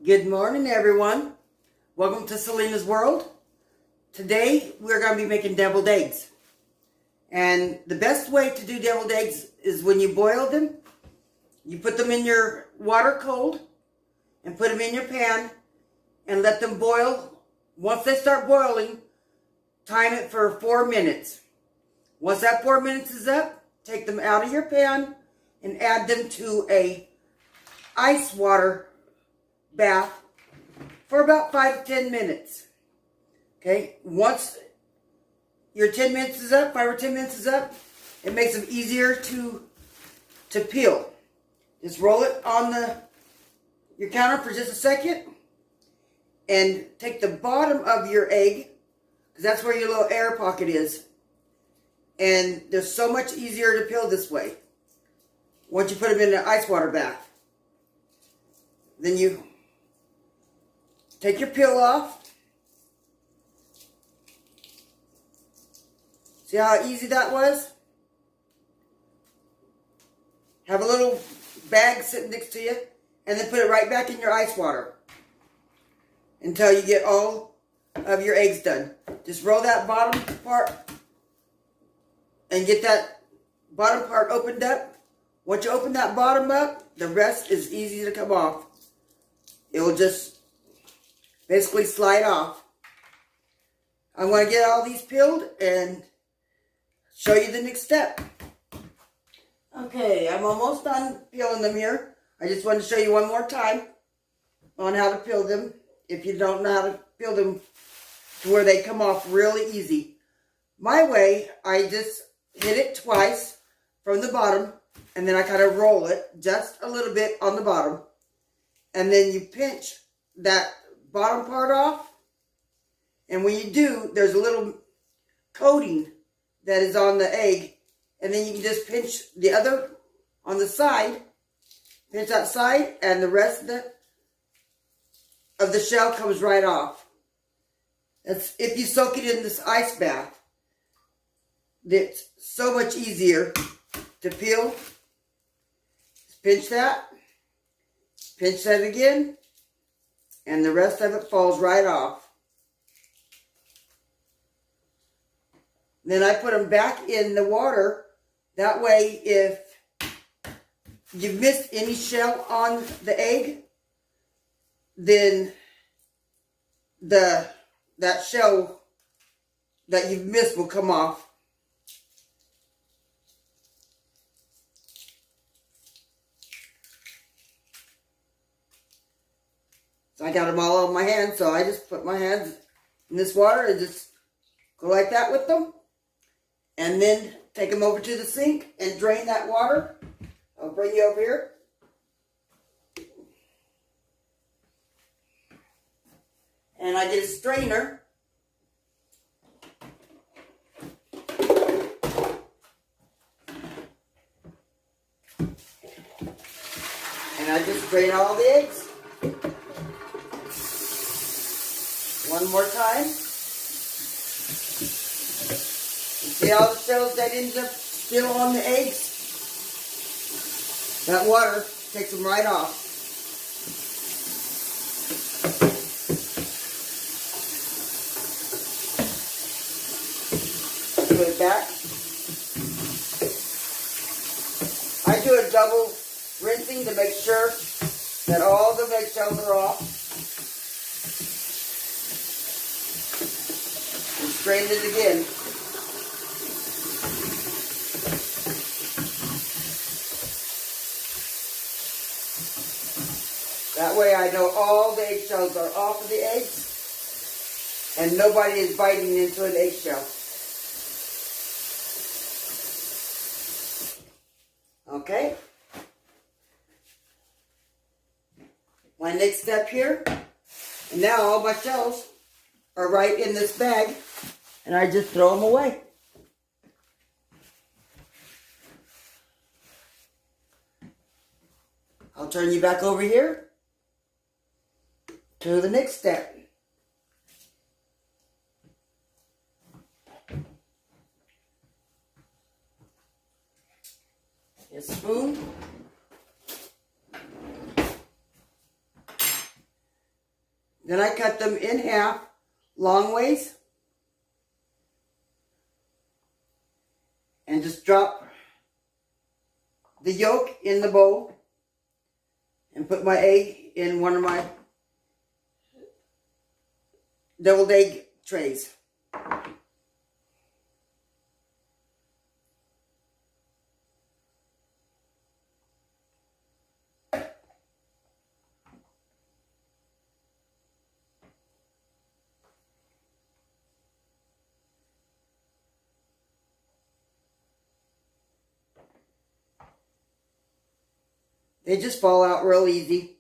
Good morning, everyone. Welcome to SALINA'S world. Today, we're going to be making deviled eggs. And the best way to do deviled eggs is when you boil them, you put them in your water cold and put them in your pan and let them boil. Once they start boiling, time it for 4 minutes. Once that 4 minutes is up, take them out of your pan and add them to a ice water bath for about 5 to 10 minutes. Okay, once your 10 minutes is up, 5 or 10 minutes is up, it makes them easier to peel. Just roll it on your counter for just a second and take the bottom of your egg, because that's where your little air pocket is. And they're so much easier to peel this way. Once you put them in an ice water bath, then you take your peel off. See how easy that was? Have a little bag sitting next to you, and then put it right back in your ice water until you get all of your eggs done. Just roll that bottom part and get that bottom part opened up. Once you open that bottom up, the rest is easy to come off. It will just basically slide off. I'm going to get all these peeled and show you the next step. Okay, I'm almost done peeling them here. I just want to show you one more time on how to peel them, if you don't know how to peel them to where they come off really easy. My way, I just hit it twice from the bottom, and then I kind of roll it just a little bit on the bottom. And then you pinch that bottom part off. And when you do, there's a little coating that is on the egg. And then you can just pinch the other on the side. Pinch that side, and the rest of the shell comes right off. That's if you soak it in this ice bath. It's so much easier to peel. Just pinch that again, and the rest of it falls right off. Then I put them back in the water. That way, if you've missed any shell on the egg, then that shell that you've missed will come off. So I got them all on my hands, so I just put my hands in this water and just go like that with them. And then take them over to the sink and drain that water. I'll bring you over here. And I get a strainer. And I just drain all the eggs. One more time. You see all the shells that ends up still on the eggs? That water takes them right off. Put it back. I do a double rinsing to make sure that all the eggshells are off. And strain it again. That way I know all the eggshells are off of the eggs and nobody is biting into an eggshell. Okay. My next step here, and now all my shells are right in this bag, and I just throw them away. I'll turn you back over here to the next step. A spoon. Then I cut them in half, long ways. And just drop the yolk in the bowl. And put my egg in one of my deviled egg trays. They just fall out real easy.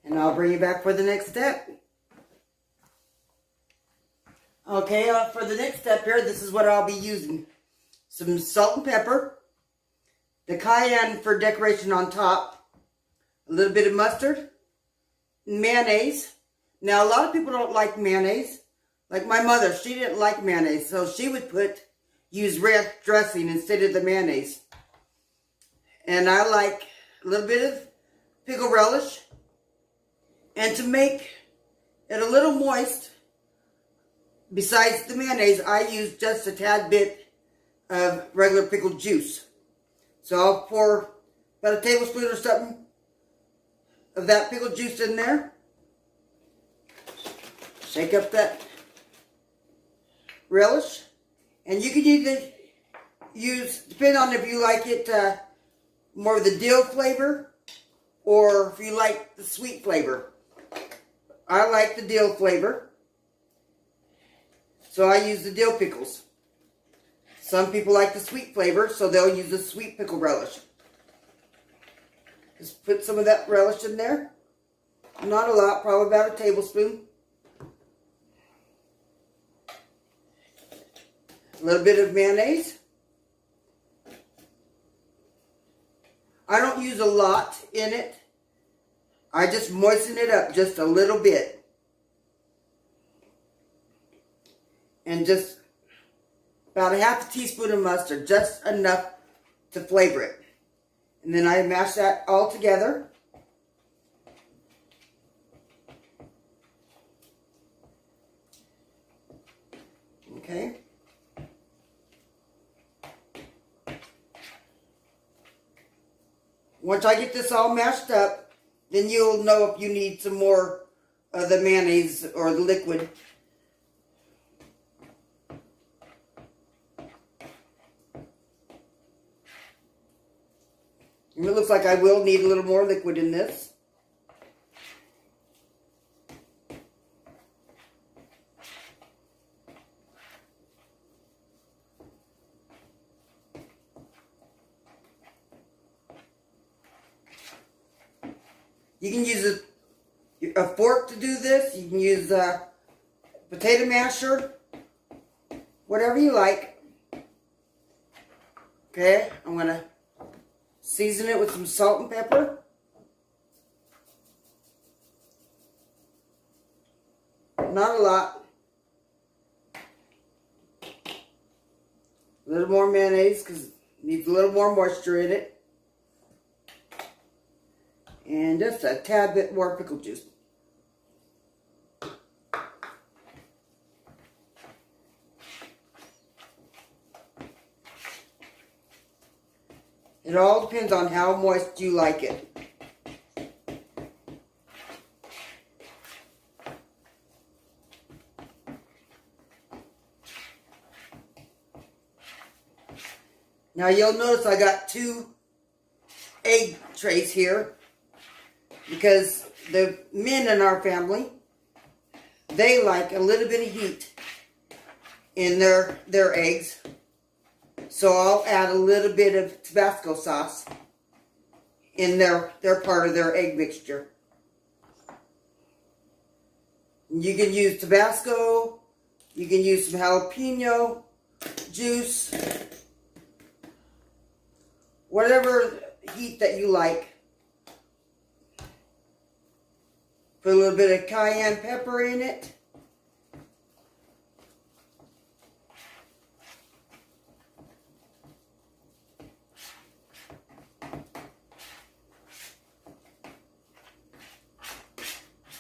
And I'll bring you back for the next step. Okay, for the next step here, this is what I'll be using. Some salt and pepper, the cayenne for decoration on top, a little bit of mustard, mayonnaise. Now, a lot of people don't like mayonnaise. Like my mother, she didn't like mayonnaise, so she would use ranch dressing instead of the mayonnaise. And I like a little bit of pickle relish. And to make it a little moist, besides the mayonnaise, I use just a tad bit of regular pickle juice. So I'll pour about a tablespoon or something of that pickle juice in there. Shake up that relish. And you can either use, depending on if you like it more of the dill flavor or if you like the sweet flavor. I like the dill flavor, so I use the dill pickles. Some people like the sweet flavor, so they'll use the sweet pickle relish. Just put some of that relish in there. Not a lot, probably about a tablespoon. A little bit of mayonnaise. I don't use a lot in it. I just moisten it up just a little bit. And just about a half a teaspoon of mustard, just enough to flavor it. And then I mash that all together. Okay. Once I get this all mashed up, then you'll know if you need some more of the mayonnaise or the liquid. And it looks like I will need a little more liquid in this. You can use a fork to do this. You can use a potato masher. Whatever you like. Okay, I'm going to season it with some salt and pepper. Not a lot. A little more mayonnaise because it needs a little more moisture in it. And just a tad bit more pickle juice. It all depends on how moist you like it. Now you'll notice I got 2 egg trays here because the men in our family, they like a little bit of heat in their eggs. So I'll add a little bit of Tabasco sauce in their part of their egg mixture. You can use Tabasco. You can use some jalapeno juice. Whatever heat that you like. Put a little bit of cayenne pepper in it.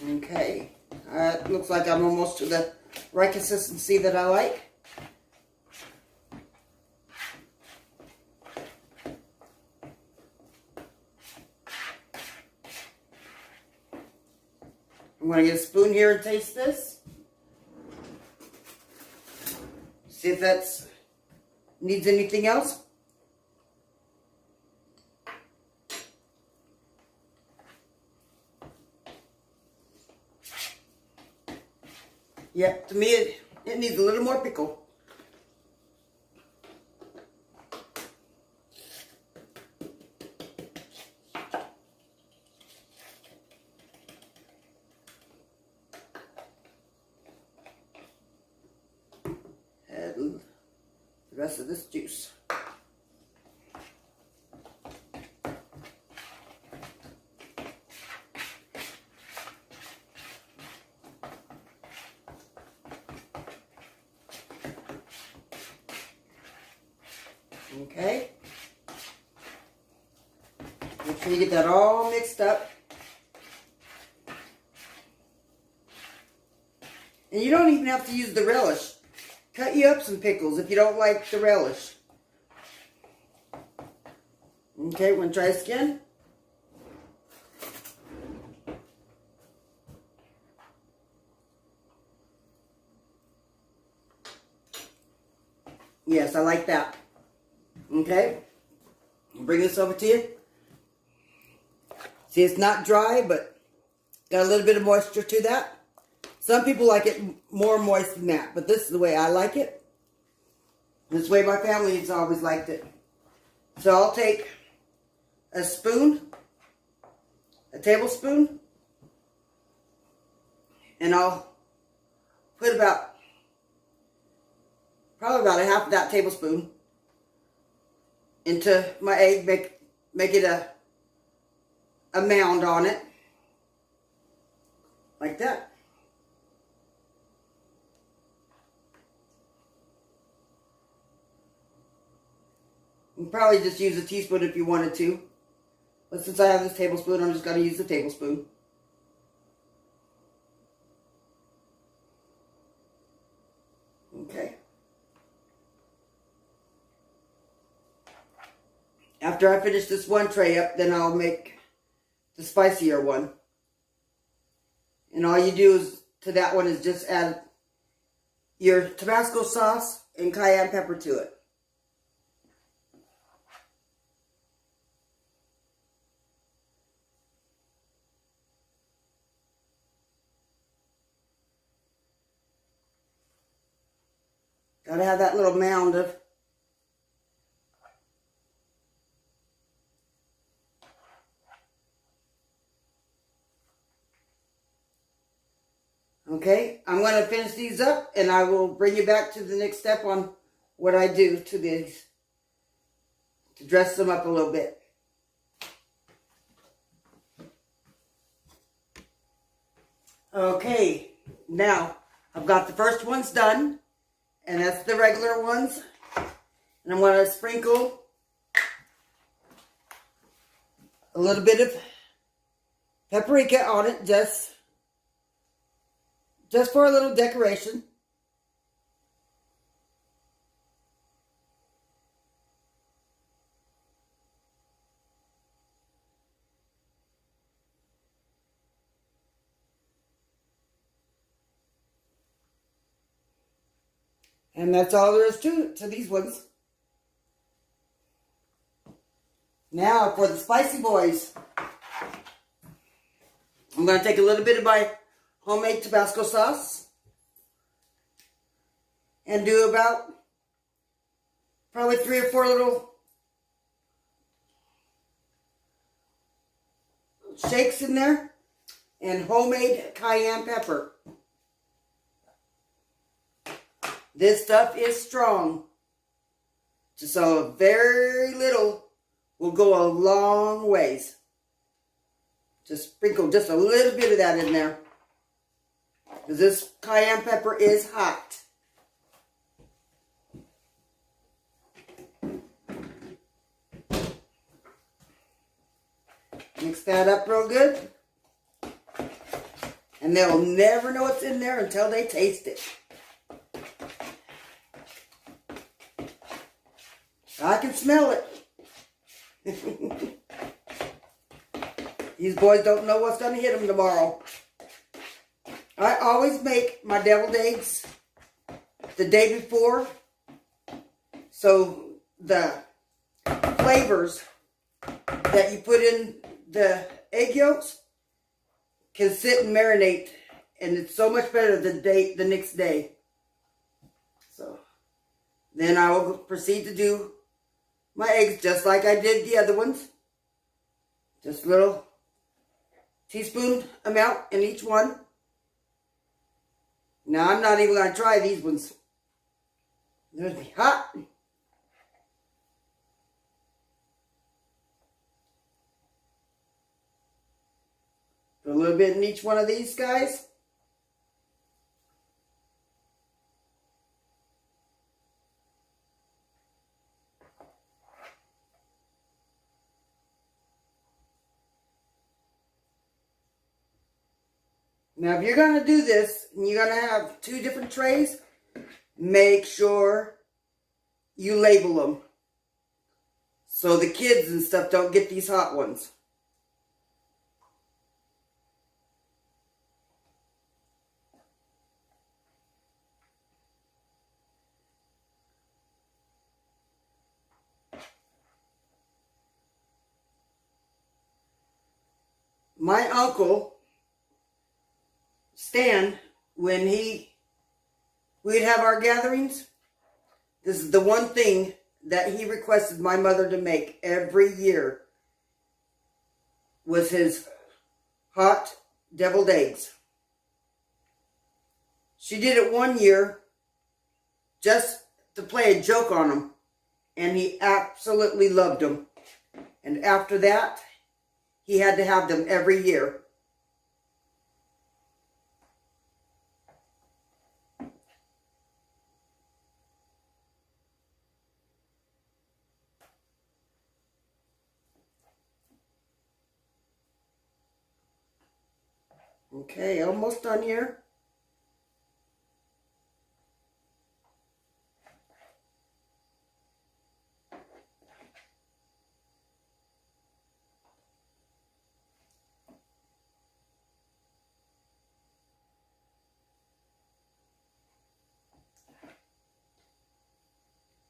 Okay, looks like I'm almost to the right consistency that I like. I'm going to get a spoon here and taste this. See if that needs anything else. Yeah, to me it needs a little more pickle. Add the rest of this juice. Okay. Make sure you get that all mixed up. And you don't even have to use the relish. Cut you up some pickles if you don't like the relish. Okay, want to try this again? Yes, I like that. Okay, I'll bring this over to you. See, it's not dry, but got a little bit of moisture to that. Some people like it more moist than that, but this is the way I like it. This way my family has always liked it. So I'll take a spoon, a tablespoon, and I'll put probably about a half of that tablespoon into my egg, make it a mound on it, like that. You can probably just use a teaspoon if you wanted to, but since I have this tablespoon, I'm just going to use the tablespoon. Okay. After I finish this one tray up, then I'll make the spicier one. And all you do is to that one is just add your Tabasco sauce and cayenne pepper to it. Gotta have that little mound of okay, I'm going to finish these up and I will bring you back to the next step on what I do to these to dress them up a little bit. Okay, now I've got the first ones done, and that's the regular ones. And I'm going to sprinkle a little bit of paprika on it, just for a little decoration. And that's all there is to these ones. Now for the spicy boys. I'm going to take a little bit of my homemade Tabasco sauce and do about probably 3 or 4 little shakes in there, and homemade cayenne pepper. This stuff is strong. Just a very little will go a long ways. Just sprinkle just a little bit of that in there. Because this cayenne pepper is hot. Mix that up real good. And they'll never know what's in there until they taste it. I can smell it. These boys don't know what's going to hit them tomorrow. I always make my deviled eggs the day before, so the flavors that you put in the egg yolks can sit and marinate, and it's so much better the next day. So then I will proceed to do my eggs just like I did the other ones. Just a little teaspoon amount in each one. Now I'm not even going to try these ones. They're going to be hot. Put a little bit in each one of these guys. Now, if you're going to do this, and you're going to have 2 different trays, make sure you label them. So the kids and stuff don't get these hot ones. My uncle Stan, when we'd have our gatherings, this is the one thing that he requested my mother to make every year, was his hot deviled eggs. She did it one year just to play a joke on him, and he absolutely loved them. And after that, he had to have them every year. Okay, almost done here.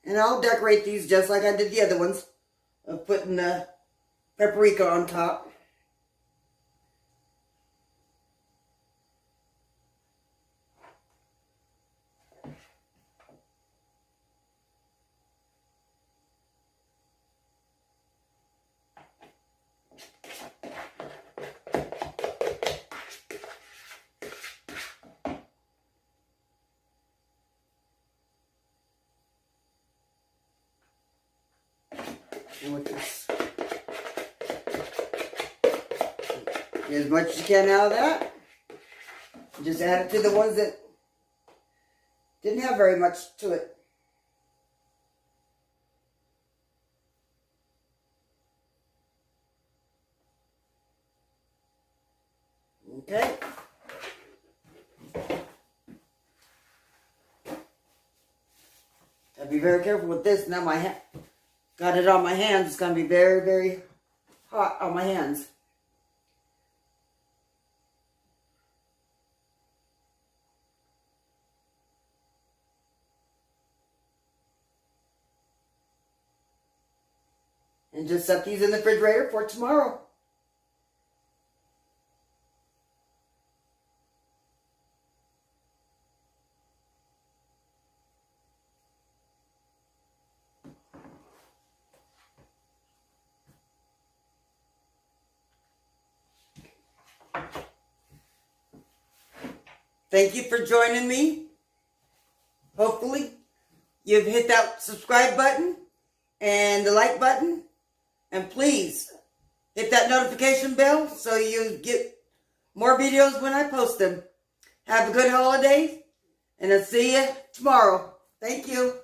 And I'll decorate these just like I did the other ones, of putting the paprika on top. With this. Get as much as you can out of that. Just add it to the ones that didn't have very much to it. Okay. Gotta be very careful with this. Now my hand. Got it on my hands. It's going to be very, very hot on my hands. And just set these in the refrigerator for tomorrow. Thank you for joining me hopefully you've hit that subscribe button and the like button. And please hit that notification bell so you get more videos when I post them. Have a good holiday, and I'll see you tomorrow. Thank you.